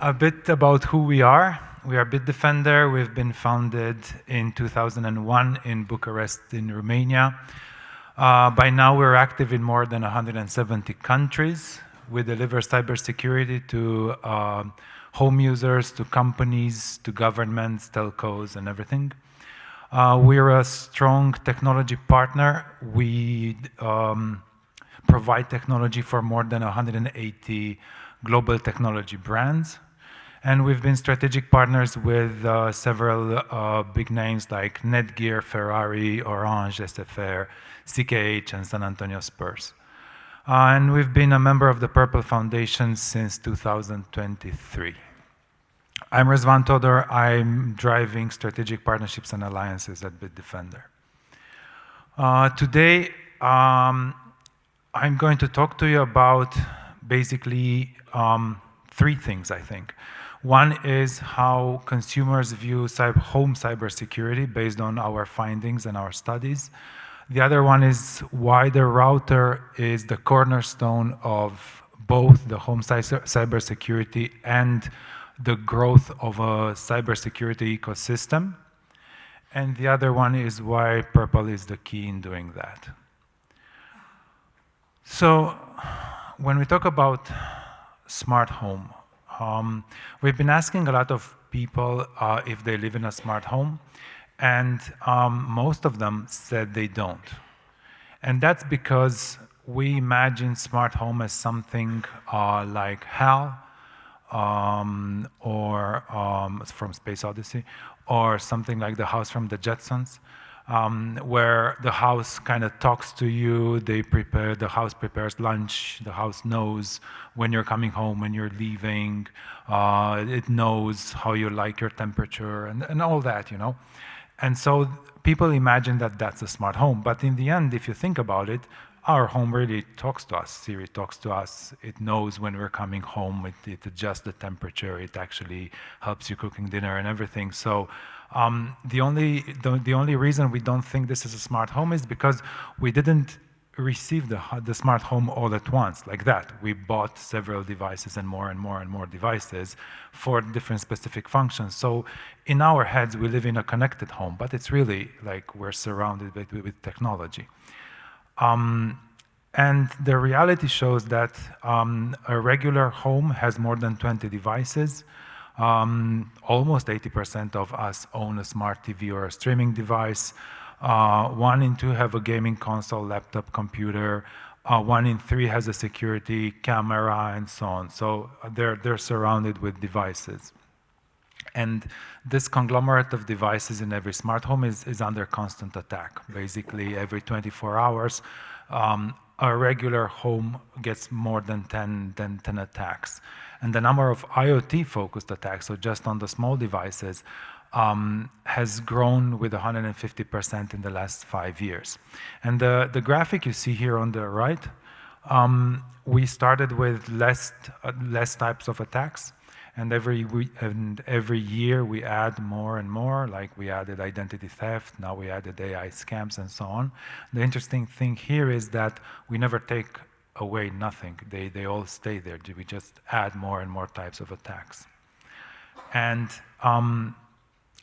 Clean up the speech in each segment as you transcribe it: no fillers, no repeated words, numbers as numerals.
A bit about who we are. We are Bitdefender. We've been founded in 2001 in Bucharest, in Romania. By now, we're active in more than 170 countries. We deliver cybersecurity to home users, to companies, to governments, telcos, and everything. We're a strong technology partner. We provide technology for more than 180 global technology brands. And we've been strategic partners with several big names like Netgear, Ferrari, Orange, SFR, CKH, and San Antonio Spurs. And we've been a member of the prpl Foundation since 2023. I'm Razvan Todor. I'm driving strategic partnerships and alliances at Bitdefender. Today, I'm going to talk to you about basically three things, I think. One is how consumers view home cybersecurity based on our findings and our studies. The other one is why the router is the cornerstone of both the home cybersecurity and the growth of a cybersecurity ecosystem. And the other one is why prpl is the key in doing that. So when we talk about smart home, we've been asking a lot of people if they live in a smart home, and most of them said they don't. And that's because we imagine smart home as something like HAL, or from Space Odyssey, or something like the house from the Jetsons, where the house kind of talks to you, the house prepares lunch, the house knows when you're coming home, when you're leaving, it knows how you like your temperature, and all that, you know. And so people imagine that that's a smart home, but in the end, if you think about it, our home really talks to us. Siri talks to us. It knows when we're coming home. It adjusts the temperature. It actually helps you cooking dinner and everything. So the only reason we don't think this is a smart home is because we didn't receive the smart home all at once like that. We bought several devices and more and more and more devices for different specific functions. So in our heads, we live in a connected home, but it's really like we're surrounded with technology. And the reality shows that a regular home has more than 20 devices. Almost 80% of us own a smart TV or a streaming device. 1 in 2 have a gaming console, laptop, computer. 1 in 3 has a security camera, and so on. So they're surrounded with devices. And this conglomerate of devices in every smart home is under constant attack. Basically, every 24 hours, a regular home gets more than 10 attacks. And the number of IoT-focused attacks, so just on the small devices, has grown with 150% in the last 5 years. And the graphic you see here on the right, we started with less types of attacks. And every year we add more and more, like we added identity theft, now we added AI scams and so on. The interesting thing here is that we never take away nothing. They all stay there. We just add more and more types of attacks. And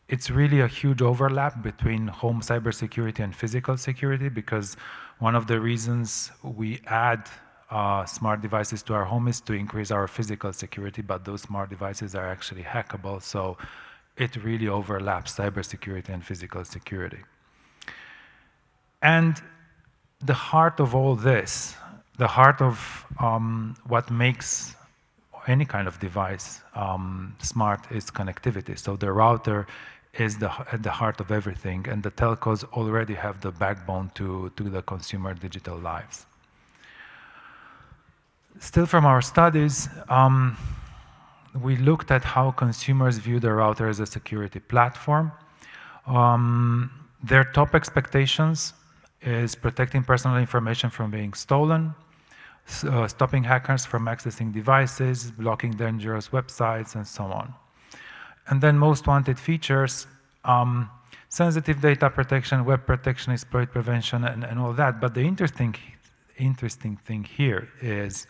it's really a huge overlap between home cybersecurity and physical security, because one of the reasons we add smart devices to our home is to increase our physical security, but those smart devices are actually hackable, so it really overlaps cybersecurity and physical security. And the heart of all this, the heart of what makes any kind of device smart is connectivity. So the router is at the heart of everything, and the telcos already have the backbone to the consumer digital lives. Still from our studies, we looked at how consumers view the router as a security platform. Their top expectations is protecting personal information from being stolen, stopping hackers from accessing devices, blocking dangerous websites, and so on. And then most wanted features, sensitive data protection, web protection, exploit prevention, and all that. But the interesting thing here is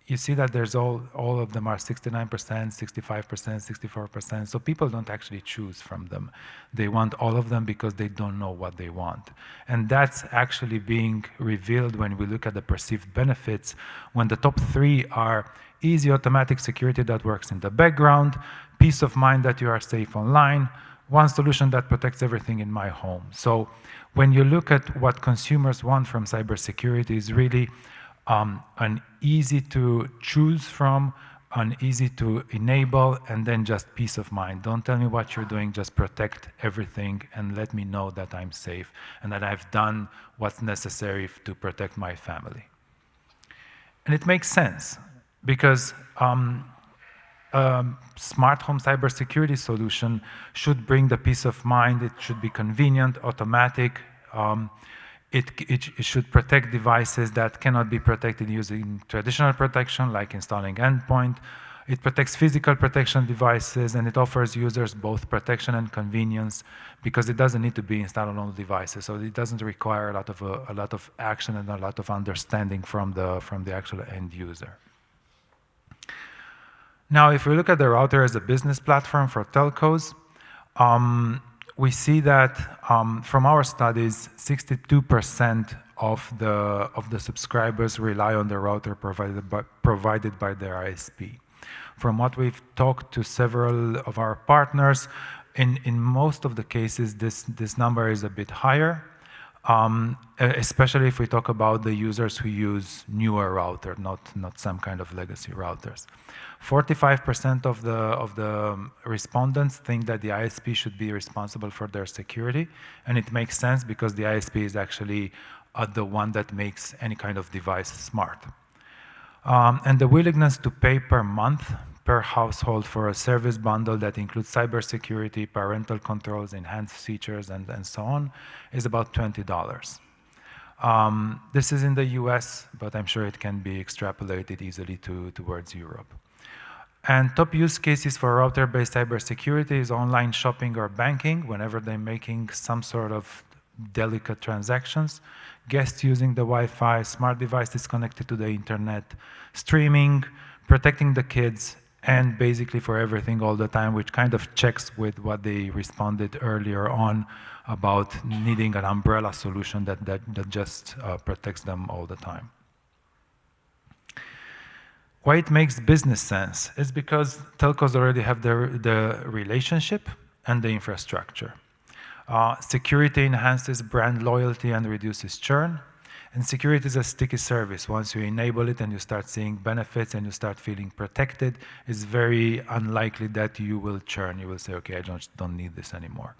you see that there's all of them are 69%, 65%, 64%. So people don't actually choose from them. They want all of them because they don't know what they want. And that's actually being revealed when we look at the perceived benefits, when the top three are easy automatic security that works in the background, peace of mind that you are safe online, one solution that protects everything in my home. So when you look at what consumers want from cybersecurity is really an easy to choose from, an easy to enable, and then just peace of mind. Don't tell me what you're doing, just protect everything and let me know that I'm safe and that I've done what's necessary to protect my family. And it makes sense because smart home cybersecurity solution should bring the peace of mind. It should be convenient, automatic. It should protect devices that cannot be protected using traditional protection, like installing endpoint. It protects physical protection devices, and it offers users both protection and convenience because it doesn't need to be installed on all devices. So it doesn't require a lot of action and a lot of understanding from the actual end user. Now, if we look at the router as a business platform for telcos, we see that from our studies, 62% of the subscribers rely on the router provided by their ISP. From what we've talked to several of our partners, in most of the cases, this number is a bit higher. Especially if we talk about the users who use newer router, not some kind of legacy routers. 45% of the respondents think that the ISP should be responsible for their security, and it makes sense because the ISP is actually the one that makes any kind of device smart. And the willingness to pay per month per household for a service bundle that includes cybersecurity, parental controls, enhanced features, and so on, is about $20. This is in the US, but I'm sure it can be extrapolated easily towards Europe. And top use cases for router-based cybersecurity is online shopping or banking, whenever they're making some sort of delicate transactions, guests using the Wi-Fi, smart devices connected to the internet, streaming, protecting the kids, and basically for everything all the time, which kind of checks with what they responded earlier on about needing an umbrella solution that just protects them all the time. Why it makes business sense is because telcos already have the relationship and the infrastructure. Security enhances brand loyalty and reduces churn. And security is a sticky service. Once you enable it and you start seeing benefits and you start feeling protected, it's very unlikely that you will churn. You will say, okay, I don't need this anymore.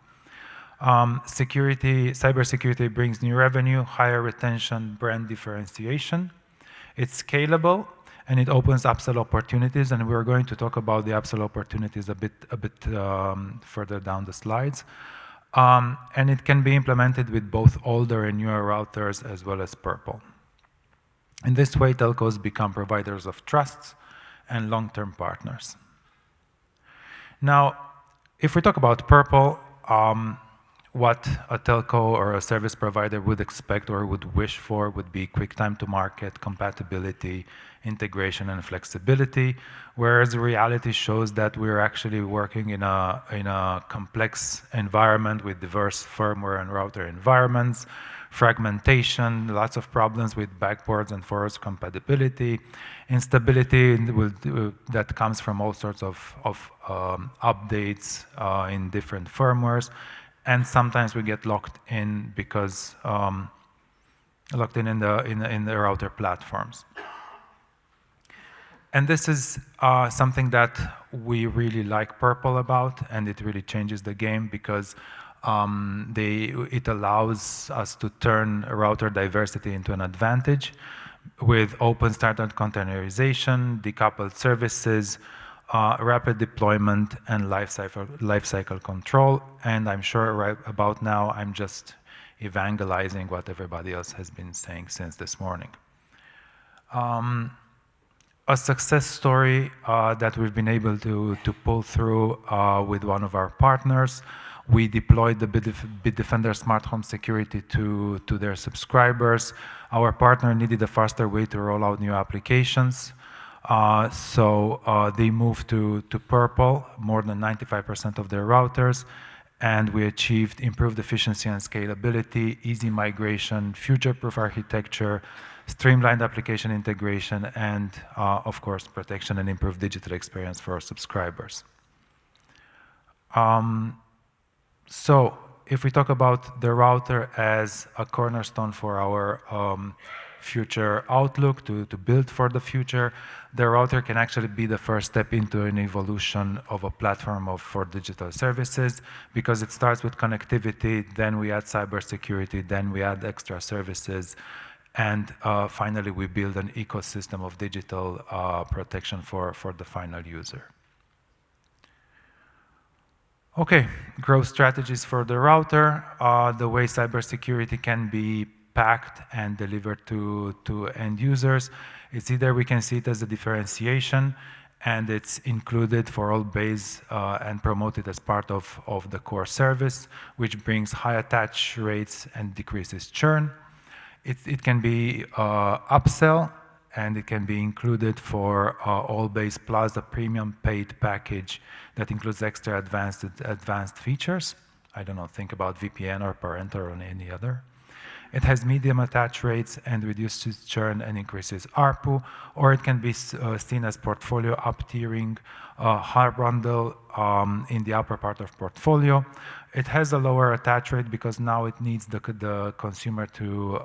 Cybersecurity brings new revenue, higher retention, brand differentiation. It's scalable, and it opens upsell opportunities, and we're going to talk about the upsell opportunities a bit further down the slides. And it can be implemented with both older and newer routers as well as prpl. In this way, telcos become providers of trust and long-term partners. Now, if we talk about prpl, what a telco or a service provider would expect or would wish for would be quick time to market, compatibility, integration, and flexibility, whereas reality shows that we're actually working in a complex environment with diverse firmware and router environments, fragmentation, lots of problems with backports and forwards compatibility, instability that comes from all sorts of updates in different firmwares, and sometimes we get locked in because locked in the router platforms. And this is something that we really like prpl about, and it really changes the game because it allows us to turn router diversity into an advantage with open standard containerization, decoupled services, rapid deployment, and lifecycle control. And I'm sure right about now I'm just evangelizing what everybody else has been saying since this morning. A success story that we've been able to pull through with one of our partners. We deployed the Bitdefender smart home security to their subscribers. Our partner needed a faster way to roll out new applications. They moved to purple, more than 95% of their routers, and we achieved improved efficiency and scalability, easy migration, future-proof architecture, streamlined application integration, and of course, protection and improved digital experience for our subscribers. So if we talk about the router as a cornerstone for our future outlook, to build for the future, the router can actually be the first step into an evolution of a platform for digital services, because it starts with connectivity, then we add cybersecurity, then we add extra services, and finally we build an ecosystem of digital protection for the final user. Okay, growth strategies for the router. The way cybersecurity can be packed and delivered to end users. It's either we can see it as a differentiation, and it's included for all base and promoted as part of the core service, which brings high attach rates and decreases churn. It can be upsell, and it can be included for all base plus a premium paid package that includes extra advanced features. I don't know, think about VPN or parental or any other. It has medium attach rates and reduces churn and increases ARPU, or it can be seen as portfolio up-tiering, high bundle in the upper part of portfolio. It has a lower attach rate because now it needs the consumer to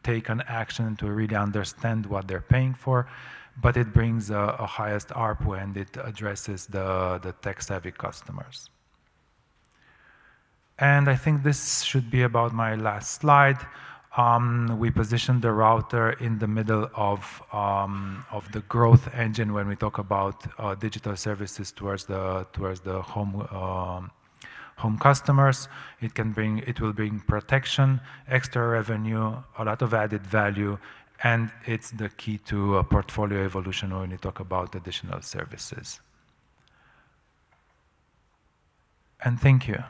take an action to really understand what they're paying for, but it brings a highest ARPU, and it addresses the tech-savvy customers. And I think this should be about my last slide. We positioned the router in the middle of the growth engine when we talk about digital services towards the home customers. It will bring protection, extra revenue, a lot of added value, and it's the key to a portfolio evolution when we talk about additional services. And thank you.